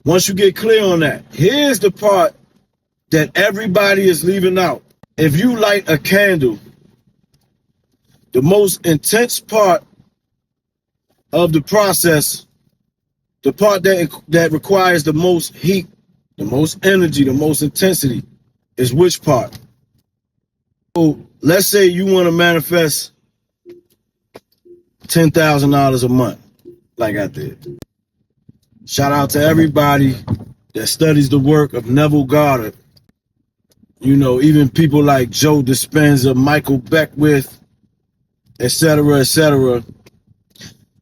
Once you get clear on that, here's the part that everybody is leaving out. If you light a candle, the most intense part of the process, the part that requires the most heat, the most energy, the most intensity, is which part? So let's say you want to manifest $10,000 a month, like I did. Shout out to everybody that studies the work of Neville Goddard. You know, even people like Joe Dispenza, Michael Beckwith, etc.,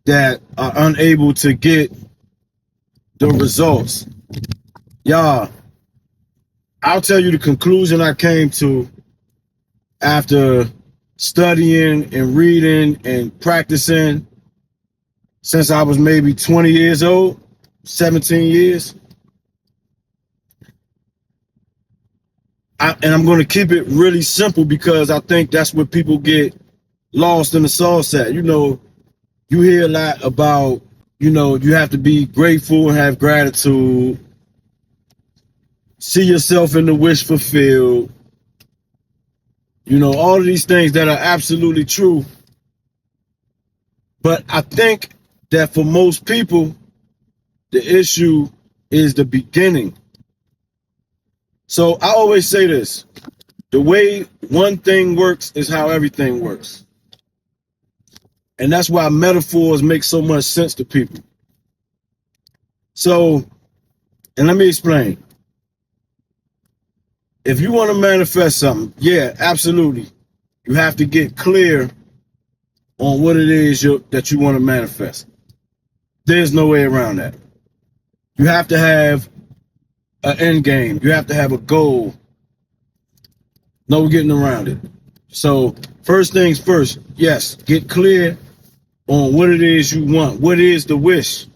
that are unable to get the results. Y'all, I'll tell you the conclusion I came to after studying and reading and practicing since I was maybe 20 years old, 17 years. And I'm going to keep it really simple because I think that's where people get lost in the sauce at. You know, you hear a lot about, you know, you have to be grateful and have gratitude, see yourself in the wish fulfilled, you know, all of these things that are absolutely true. But I think that for most people, the issue is the beginning. So I always say this, the way one thing works is how everything works. And that's why metaphors make so much sense to people. So, and let me explain. If you want to manifest something, yeah, absolutely. You have to get clear on what it is that you want to manifest. There's no way around that. You have to have an end game. You have to have a goal. No getting around it. So first things first, yes, get clear on what it is you want. What is the wish?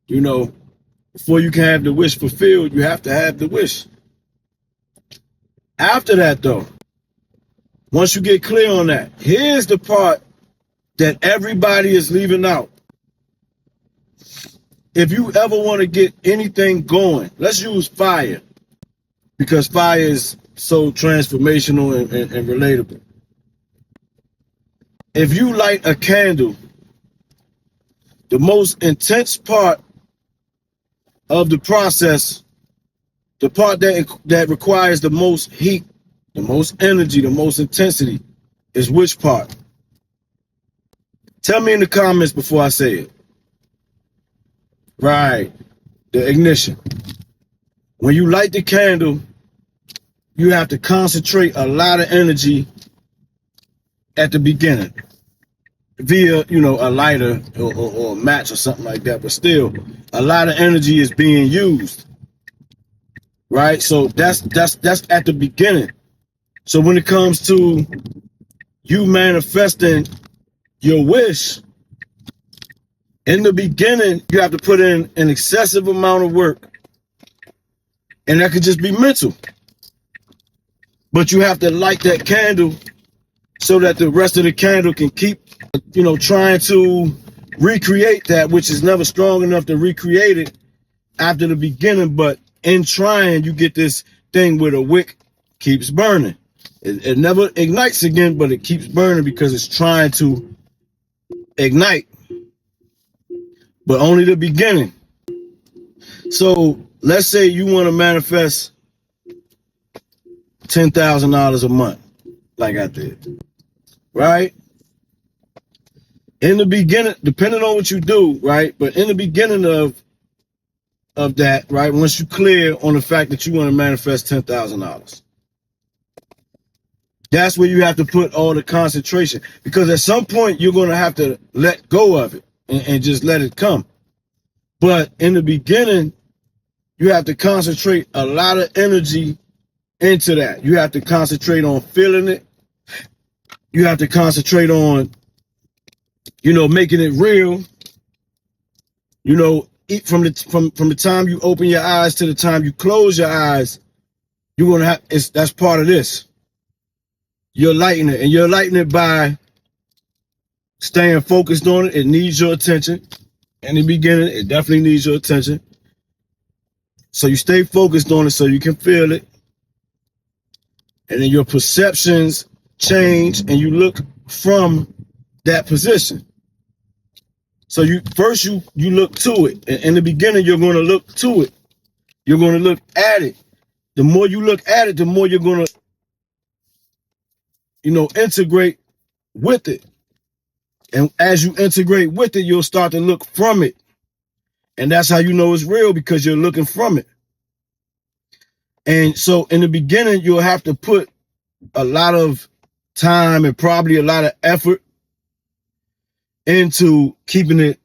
You know, before you can have the wish fulfilled, you have to have the wish. After that, though, once you get clear on that, here's the part that everybody is leaving out. If you ever want to get anything going, let's use fire, because fire is so transformational and relatable. If you light a candle, the most intense part of the process, the part that requires the most heat, the most energy, the most intensity, is which part? Tell me in the comments before I say it. Right, the ignition. When you light the candle, you have to concentrate a lot of energy at the beginning via, you know, a lighter or a match or something like that. But still, a lot of energy is being used. Right, so that's at the beginning. So when it comes to you manifesting your wish, in the beginning, you have to put in an excessive amount of work. And that could just be mental. But you have to light that candle so that the rest of the candle can keep, you know, trying to recreate that, which is never strong enough to recreate it after the beginning. But in trying, you get this thing where the wick keeps burning. It never ignites again, but it keeps burning because it's trying to ignite. But only the beginning. So let's say you want to manifest $10,000 a month, like I did, right? In the beginning, depending on what you do, right? But in the beginning of that, right? Once you clear on the fact that you want to manifest $10,000, that's where you have to put all the concentration, because at some point you're going to have to let go of it and just let it come. But in the beginning, you have to concentrate a lot of energy into that. You have to concentrate on feeling it. You have to concentrate on, you know, making it real. You know, from the time you open your eyes to the time you close your eyes, you're gonna have that's part of this. You're lighting it, and you're lighting it by staying focused on it. It needs your attention. In the beginning, it definitely needs your attention. So you stay focused on it so you can feel it. And then your perceptions change and you look from that position. So you look to it. In the beginning, you're going to look to it. You're going to look at it. The more you look at it, the more you're going to, integrate with it. And as you integrate with it, you'll start to look from it. And that's how you know it's real, because you're looking from it. And so in the beginning, you'll have to put a lot of time and probably a lot of effort into keeping it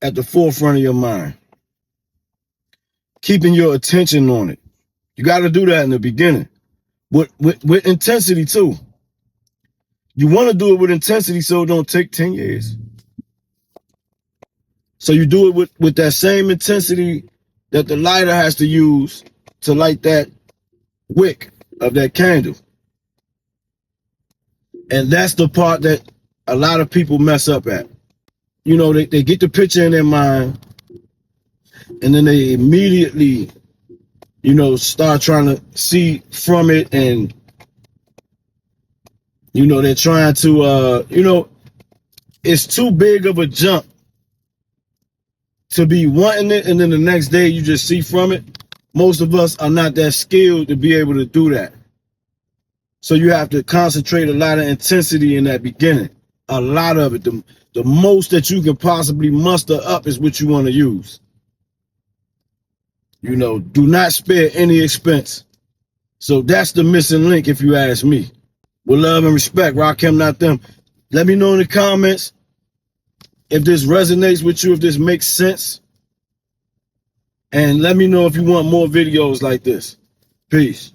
at the forefront of your mind, keeping your attention on it. You got to do that in the beginning with intensity too. You want to do it with intensity so it don't take 10 years. So you do it with that same intensity that the lighter has to use to light that wick of that candle. And that's the part that a lot of people mess up at. They get the picture in their mind, and then they immediately, start trying to see from it, and, they're trying to, it's too big of a jump to be wanting it, and then the next day you just see from it. Most of us are not that skilled to be able to do that. So you have to concentrate a lot of intensity in that beginning. A lot of it. The most that you can possibly muster up is what you want to use. Do not spare any expense. So that's the missing link, if you ask me. With love and respect, rock him, not them. Let me know in the comments if this resonates with you, if this makes sense. And let me know if you want more videos like this. Peace.